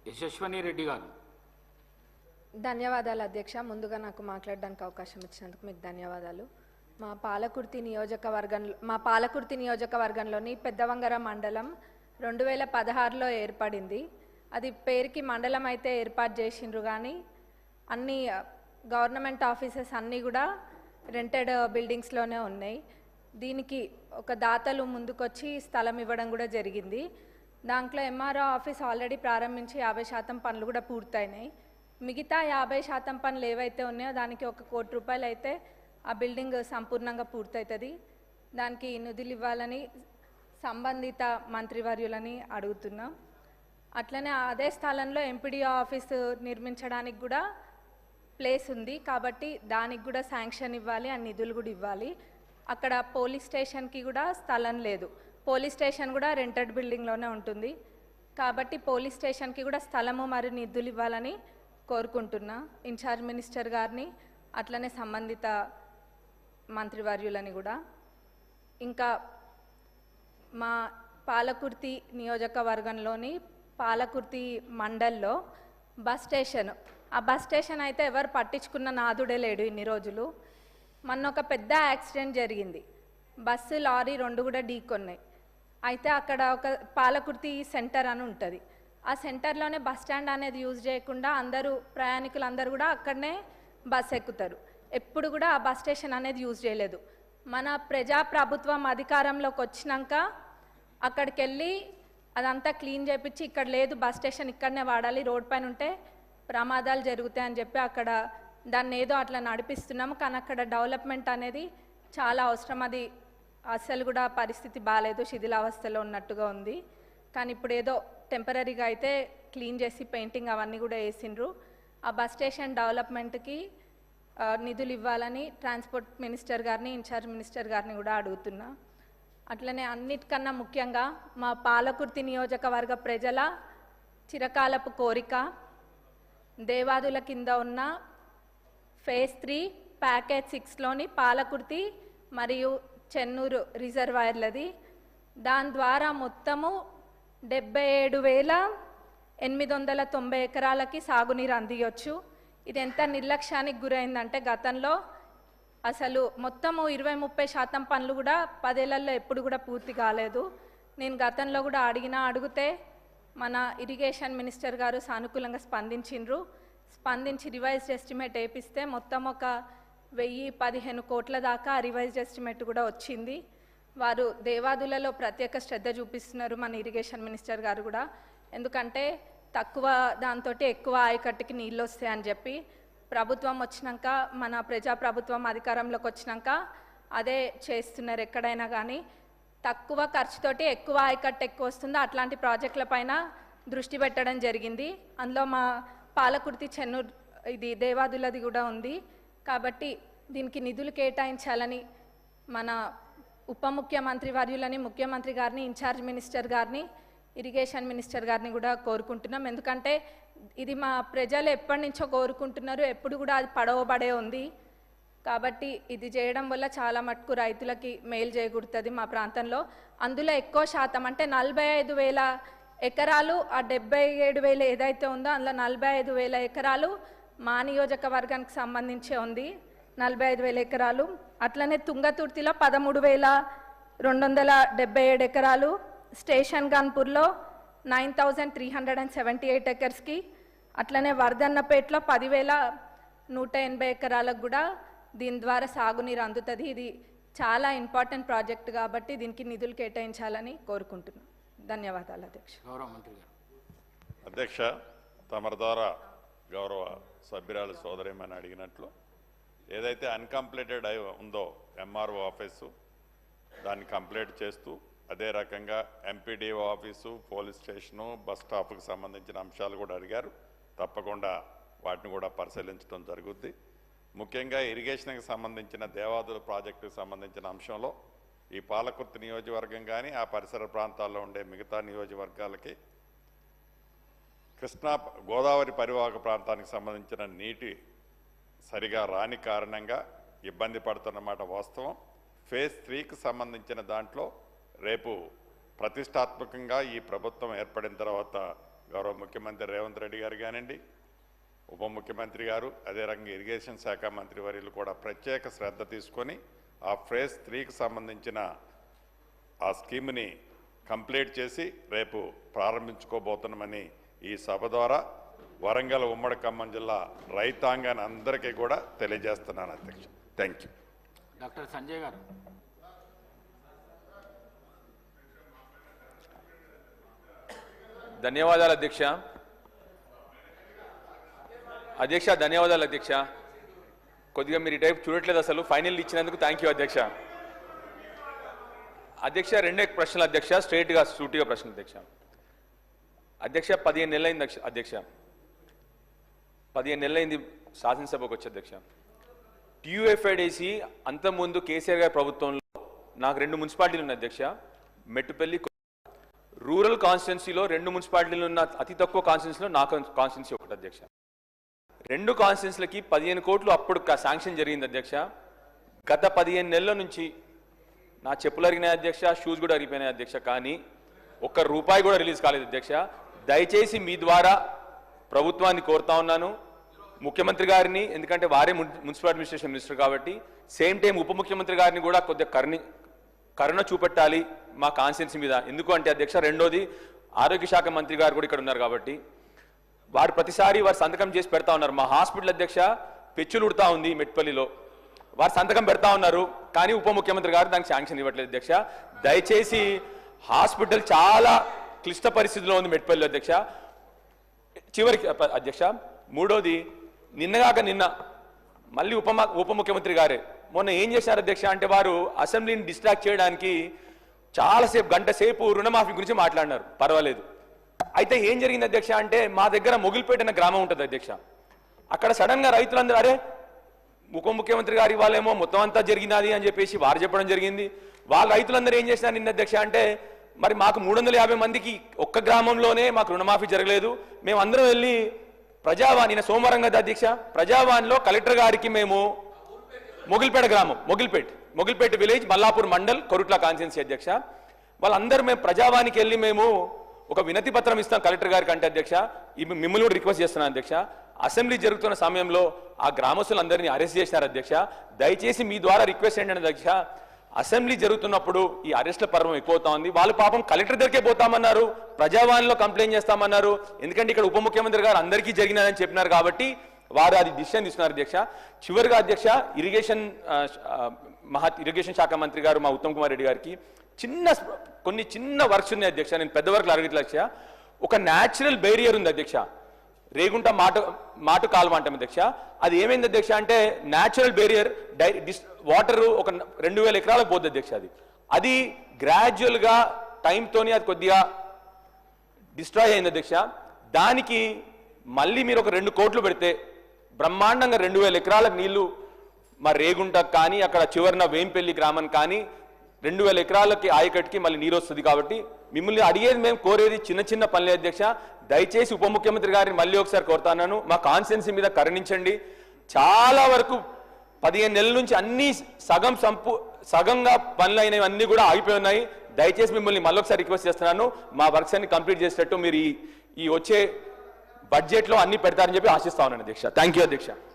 యశస్వని రెడ్డి గారు. ధన్యవాదాలు అధ్యక్ష. ముందుగా నాకు మాట్లాడడానికి అవకాశం ఇచ్చినందుకు మీకు ధన్యవాదాలు. మా పాలకుర్తి నియోజకవర్గంలోని పెద్దవంగర మండలం 2016లో ఏర్పడింది. అది పేరుకి మండలం అయితే ఏర్పాటు చేసిండ్రు, కానీ అన్ని గవర్నమెంట్ ఆఫీసెస్ అన్నీ కూడా రెంటెడ్ బిల్డింగ్స్లోనే ఉన్నాయి. దీనికి ఒక దాతలు ముందుకొచ్చి స్థలం ఇవ్వడం కూడా జరిగింది. దాంట్లో ఎంఆర్ఓ ఆఫీస్ ఆల్రెడీ ప్రారంభించి 50% పనులు కూడా పూర్తయినాయి. మిగతా 50% పనులు ఏవైతే ఉన్నాయో దానికి 1 కోటి రూపాయలు అయితే ఆ బిల్డింగ్ సంపూర్ణంగా పూర్తవుతుంది. దానికి నిధులు ఇవ్వాలని సంబంధిత మంత్రివర్యులని అడుగుతున్నాం. అట్లనే అదే స్థలంలో ఎంపీడీఓ ఆఫీసు నిర్మించడానికి కూడా ప్లేస్ ఉంది, కాబట్టి దానికి కూడా శాంక్షన్ ఇవ్వాలి, ఆ నిధులు కూడా ఇవ్వాలి. అక్కడ పోలీస్ స్టేషన్కి కూడా స్థలం లేదు. పోలీస్ స్టేషన్ కూడా రెంటెడ్ బిల్డింగ్లోనే ఉంటుంది, కాబట్టి పోలీస్ స్టేషన్కి కూడా స్థలము మరియు నిధులు ఇవ్వాలని కోరుకుంటున్నా ఇన్ఛార్జ్ మినిస్టర్ గారిని, అట్లనే సంబంధిత మంత్రివర్యులని కూడా. ఇంకా మా పాలకుర్తి నియోజకవర్గంలోని పాలకుర్తి మండల్లో బస్ స్టేషన్, ఆ బస్ స్టేషన్ అయితే ఎవరు పట్టించుకున్న నాదుడే లేడు ఇన్ని రోజులు. మొన్న ఒక పెద్ద యాక్సిడెంట్ జరిగింది, బస్సు లారీ 2 కూడా ఢీకొన్నాయి. అయితే అక్కడ ఒక పాలకుర్తి సెంటర్ అని ఉంటుంది, ఆ సెంటర్లోనే బస్ స్టాండ్ అనేది యూజ్ చేయకుండా ప్రయాణికులు అందరూ కూడా అక్కడనే బస్ ఎక్కుతారు. ఎప్పుడు కూడా ఆ బస్ స్టేషన్ అనేది యూజ్ చేయలేదు. మన ప్రజాప్రభుత్వం అధికారంలోకి వచ్చినాక అక్కడికి వెళ్ళి అదంతా క్లీన్ చేయించి ఇక్కడ లేదు బస్ స్టేషన్ ఇక్కడనే వాడాలి, రోడ్ పైన ఉంటే ప్రమాదాలు జరుగుతాయని చెప్పి అక్కడ దాన్ని ఏదో అట్లా నడిపిస్తున్నాము. కానీ అక్కడ డెవలప్మెంట్ అనేది చాలా అవసరం. అది అస్సలు కూడా పరిస్థితి బాగాలేదు, శిథిలావస్థలో ఉన్నట్టుగా ఉంది. కానీ ఇప్పుడు ఏదో టెంపరీగా అయితే క్లీన్ చేసి పెయింటింగ్ అవన్నీ కూడా వేసిండ్రు. ఆ బస్ స్టేషన్ డెవలప్మెంట్కి నిధులు ఇవ్వాలని ట్రాన్స్పోర్ట్ మినిస్టర్ గారిని, ఇన్ఛార్జ్ మినిస్టర్ గారిని కూడా అడుగుతున్నా. అట్లనే అన్నిటికన్నా ముఖ్యంగా మా పాలకుర్తి నియోజకవర్గ ప్రజల చిరకాలపు కోరిక దేవాదుల కింద ఉన్న ఫేజ్ 3 ప్యాకేజ్ 6లోని పాలకుర్తి మరియు చెన్నూరు రిజర్వాయర్లది. దాని ద్వారా మొత్తము 77,890 ఎకరాలకి సాగునీరు అందియొచ్చు. ఇది ఎంత నిర్లక్ష్యానికి గురైందంటే గతంలో అసలు మొత్తము 20-30% పనులు కూడా 10 ఏళ్లలో ఎప్పుడు కూడా పూర్తి కాలేదు. నేను గతంలో కూడా అడిగితే మన ఇరిగేషన్ మినిస్టర్ గారు సానుకూలంగా స్పందించి రివైజ్డ్ ఎస్టిమేట్ వేపిస్తే మొత్తం ఒక 1015 కోట్ల దాకా రివైజ్డ్ ఎస్టిమేట్ కూడా వచ్చింది. వారు దేవాదులలో ప్రత్యేక శ్రద్ధ చూపిస్తున్నారు మన ఇరిగేషన్ మినిస్టర్ గారు కూడా, ఎందుకంటే తక్కువ దాంతో ఎక్కువ ఆయకట్టుకి నీళ్ళు వస్తాయని చెప్పి. ప్రభుత్వం వచ్చినాక, మన ప్రజాప్రభుత్వం అధికారంలోకి వచ్చినాక అదే చేస్తున్నారు. ఎక్కడైనా కానీ తక్కువ ఖర్చుతోటి ఎక్కువ ఆయకట్టు ఎక్కువ వస్తుందో అట్లాంటి ప్రాజెక్టుల పైన దృష్టి పెట్టడం జరిగింది. అందులో మా పాలకుర్తి చెన్నూరు ఇది దేవాదులది కూడా ఉంది. కాబట్టి దీనికి నిధులు కేటాయించాలని మన ఉప ముఖ్యమంత్రి వర్యులని, ముఖ్యమంత్రి గారిని, ఇన్ఛార్జ్ మినిస్టర్ గారిని, ఇరిగేషన్ మినిస్టర్ గారిని కూడా కోరుకుంటున్నాం. ఎందుకంటే ఇది మా ప్రజలు ఎప్పటి నుంచో కోరుకుంటున్నారు, ఎప్పుడు కూడా అది పడవబడే ఉంది. కాబట్టి ఇది చేయడం వల్ల చాలా మటుకు రైతులకి మేలు చేకూరుతుంది మా ప్రాంతంలో. అందులో ఎక్కువ శాతం అంటే 45,000 ఎకరాలు, ఆ 77,000 ఏదైతే ఉందో అందులో 45,000 ఎకరాలు మా నియోజకవర్గానికి సంబంధించి ఉంది, 45,000 ఎకరాలు. అట్లనే తుంగతుర్తిలో 13,277 ఎకరాలు, స్టేషన్ గన్పూర్లో 9,378 ఎకర్స్కి, అట్లనే వర్ధన్నపేటలో 10,180 ఎకరాలకు కూడా దీని ద్వారా సాగునీరు అందుతుంది. ఇది చాలా ఇంపార్టెంట్ ప్రాజెక్ట్ కాబట్టి దీనికి నిధులు కేటాయించాలని కోరుకుంటున్నాను. ధన్యవాదాలు అధ్యక్ష. గౌరవ మంత్రి గారు. అధ్యక్ష, తమరి ద్వారా గౌరవ సభ్యురాలు సోదరేమని అడిగినట్లు ఏదైతే అన్కంప్లీటెడ్ ఉందో ఎంఆర్ఓ ఆఫీసు దాన్ని కంప్లీట్ చేస్తూ, అదే రకంగా MPDO office, police station, bus స్టాప్కి సంబంధించిన అంశాలు కూడా అడిగారు. తప్పకుండా వాటిని కూడా పరిశీలించడం జరుగుద్ది. ముఖ్యంగా ఇరిగేషన్కి సంబంధించిన దేవాదుల ప్రాజెక్టుకు సంబంధించిన అంశంలో ఈ పాలకుర్తి నియోజకవర్గం కానీ ఆ పరిసర ప్రాంతాల్లో ఉండే మిగతా నియోజకవర్గాలకి కృష్ణా గోదావరి పరివాహక ప్రాంతానికి సంబంధించిన నీటి సరిగా రాని కారణంగా ఇబ్బంది పడుతున్నమాట వాస్తవం. ఫేజ్ 3కి సంబంధించిన దాంట్లో రేపు ప్రతిష్టాత్మకంగా ఈ ప్రభుత్వం ఏర్పడిన తర్వాత గౌరవ ముఖ్యమంత్రి రేవంత్ రెడ్డి గారు కానివ్వండి, ఉప ముఖ్యమంత్రి గారు, అదే రకంగా ఇరిగేషన్ శాఖ మంత్రి వర్యులు కూడా ప్రత్యేక శ్రద్ధ తీసుకొని ఆ ఫేజ్ 3కి సంబంధించిన ఆ స్కీమ్ని కంప్లీట్ చేసి రేపు ప్రారంభించుకోబోతున్నామని ఈ సభ ద్వారా వరంగల్ ఉమ్మడి ఖమ్మం జిల్లా రైతాంగాన్ని అందరికీ కూడా తెలియజేస్తున్నాను అధ్యక్ష. Thank you. డాక్టర్ సంజయ్ గారు. ధన్యవాదాలు అధ్యక్ష. ధన్యవాదాలు అధ్యక్ష. కొద్దిగా మీరు ఈ టైప్ చూడట్లేదు, అసలు ఫైనల్ ఇచ్చినందుకు థ్యాంక్ యూ అధ్యక్ష. రెండే ప్రశ్నలు అధ్యక్ష, స్ట్రైట్గా సూటిగా ప్రశ్న అధ్యక్ష. 15 నెలలైంది అధ్యక్ష, 15 నెలలైంది శాసనసభకు వచ్చి అధ్యక్ష. టీయూఎఫ్ఐడిసి అంతకుముందు కేసీఆర్ గారి ప్రభుత్వంలో నాకు 2 మున్సిపాలిటీలు ఉన్నాయి అధ్యక్ష. మెట్టుపల్లి రూరల్ కాన్స్టిట్యున్సీలో 2 మున్సిపాలిటీలు ఉన్న అతి తక్కువ కాన్స్టిట్యున్సీలో నా కాన్స్టిట్యున్సీ ఒకటి అధ్యక్ష. 2 కాన్స్టిట్యున్సీలకి 15 కోట్లు అప్పుడు శాంక్షన్ జరిగింది అధ్యక్ష. గత 15 నెలల నుంచి నా చెప్పులు అరిగినాయి అధ్యక్ష, షూస్ కూడా అరిగిపోయినాయి అధ్యక్ష, కానీ ఒక్క రూపాయి కూడా రిలీజ్ కాలేదు అధ్యక్ష. దయచేసి మీ ద్వారా ప్రభుత్వాన్ని కోరుతా ఉన్నాను, ముఖ్యమంత్రి గారిని, ఎందుకంటే వారే మున్సిపల్ అడ్మినిస్ట్రేషన్ మినిస్టర్ కాబట్టి, సేమ్ టైం ఉప ముఖ్యమంత్రి గారిని కూడా కొద్దిగా కరుణ చూపెట్టాలి మా కాన్స్టిట్యున్సీ మీద. ఎందుకు అంటే అధ్యక్ష, రెండోది ఆరోగ్య శాఖ మంత్రి గారు కూడా ఇక్కడ ఉన్నారు కాబట్టి వారు ప్రతిసారి వారు సంతకం చేసి పెడతా ఉన్నారు. మా హాస్పిటల్ అధ్యక్ష పెచ్చులు ఉడతా ఉంది మెట్పల్లిలో, వారు సంతకం పెడతా ఉన్నారు, కానీ ఉప ముఖ్యమంత్రి గారు దానికి శాంక్షన్ ఇవ్వట్లేదు అధ్యక్ష. దయచేసి హాస్పిటల్ చాలా క్లిష్ట పరిస్థితిలో ఉంది మెట్పల్లి అధ్యక్ష. చివరికి అధ్యక్ష, మూడోది నిన్న మళ్ళీ ఉప ముఖ్యమంత్రి గారే మొన్న ఏం చేశారు అధ్యక్ష అంటే, వారు అసెంబ్లీని డిస్ట్రాక్ట్ చేయడానికి చాలాసేపు గంట సేపు రుణమాఫీ గురించి మాట్లాడినారు. పర్వాలేదు. అయితే ఏం జరిగింది అధ్యక్ష అంటే, మా దగ్గర మొగిలిపేట అనే గ్రామం ఉంటుంది అధ్యక్ష. అక్కడ సడన్ గా రైతులందరూ అరే ఉప ముఖ్యమంత్రి గారి వాళ్ళేమో మొత్తం అంతా జరిగినది అని చెప్పేసి వారు చెప్పడం జరిగింది. వాళ్ళ రైతులందరూ ఏం చేసినారు నిన్న అధ్యక్ష అంటే, మరి మాకు 350 మందికి ఒక్క గ్రామంలోనే మాకు రుణమాఫీ జరగలేదు, మేము అందరం వెళ్ళి ప్రజావాణి సోమవారం కదా అధ్యక్ష, ప్రజావాణిలో కలెక్టర్ గారికి మేము మొగిలిపేట గ్రామం మొగిలిపేట విలేజ్ మల్లాపూర్ మండల్ కొరుట్ల కాన్స్టిట్యున్సీ అధ్యక్ష, వాళ్ళందరూ మేము ప్రజావాణికి వెళ్ళి మేము ఒక వినతి పత్రం ఇస్తాం కలెక్టర్ గారికి అంటే అధ్యక్ష, మిమ్మల్ని కూడా రిక్వెస్ట్ చేస్తున్నాను అధ్యక్ష, అసెంబ్లీ జరుగుతున్న సమయంలో ఆ గ్రామస్తులందరినీ అరెస్ట్ చేశారు అధ్యక్ష. దయచేసి మీ ద్వారా రిక్వెస్ట్ ఏంటంటే అధ్యక్ష, అసెంబ్లీ జరుగుతున్నప్పుడు ఈ అరెస్ట్ల పర్వం ఎక్కువవుతా ఉంది. వాళ్ళు పాపం కలెక్టర్ దగ్గరికే పోతామన్నారు, ప్రజావాణిలో కంప్లైంట్ చేస్తామన్నారు, ఎందుకంటే ఇక్కడ ఉప ముఖ్యమంత్రి గారు అందరికీ జరిగినదని చెప్పినారు కాబట్టి వారు అది డిసిషన్ తీసుకున్నారు అధ్యక్ష. చివరిగా అధ్యక్ష, ఇరిగేషన్ శాఖ మంత్రి గారు మా ఉత్తమ్ కుమార్ రెడ్డి గారికి కొన్ని చిన్న వర్క్స్ ఉన్నాయి అధ్యక్ష, నేను పెద్ద వర్క్లు అడగట్లే అధ్యక్ష. ఒక న్యాచురల్ బేరియర్ ఉంది అధ్యక్ష, రేగుంట మాటు కాలువ అంటాం అధ్యక్ష. అది ఏమైంది అధ్యక్ష అంటే, న్యాచురల్ బేరియర్ వాటర్ ఒక 2000 ఎకరాలకు పోద్ది అధ్యక్ష. అది గ్రాడ్యువల్ గా టైంతోని అది కొద్దిగా డిస్ట్రాయ్ అయింది అధ్యక్ష. దానికి మళ్ళీ మీరు ఒక 2 కోట్లు పెడితే బ్రహ్మాండంగా 2000 ఎకరాలకు నీళ్లు మా రేగుంటకు కానీ అక్కడ చివరిన వేంపల్లి గ్రామం కానీ 2000 ఎకరాలకి ఆయకట్టుకి మళ్ళీ నీరు వస్తుంది. కాబట్టి మిమ్మల్ని అడిగేది, మేము కోరేది చిన్న పనులే అధ్యక్ష. దయచేసి ఉప ముఖ్యమంత్రి గారిని మళ్ళీ ఒకసారి కోరుతాను, మా కాన్స్టిట్యున్సీ మీద కరుణించండి. చాలా వరకు 15 నెలల నుంచి అన్ని సగంగా పనులు అయినవి అన్ని కూడా ఆగిపోయి ఉన్నాయి. దయచేసి మిమ్మల్ని మళ్ళొకసారి రిక్వెస్ట్ చేస్తున్నాను, మా వర్క్స్ అన్ని కంప్లీట్ చేసేటట్టు మీరు ఈ వచ్చే బడ్జెట్లో అన్ని పెడతారని చెప్పి ఆశిస్తా ఉన్నాను అధ్యక్ష. థ్యాంక్ యూ అధ్యక్ష.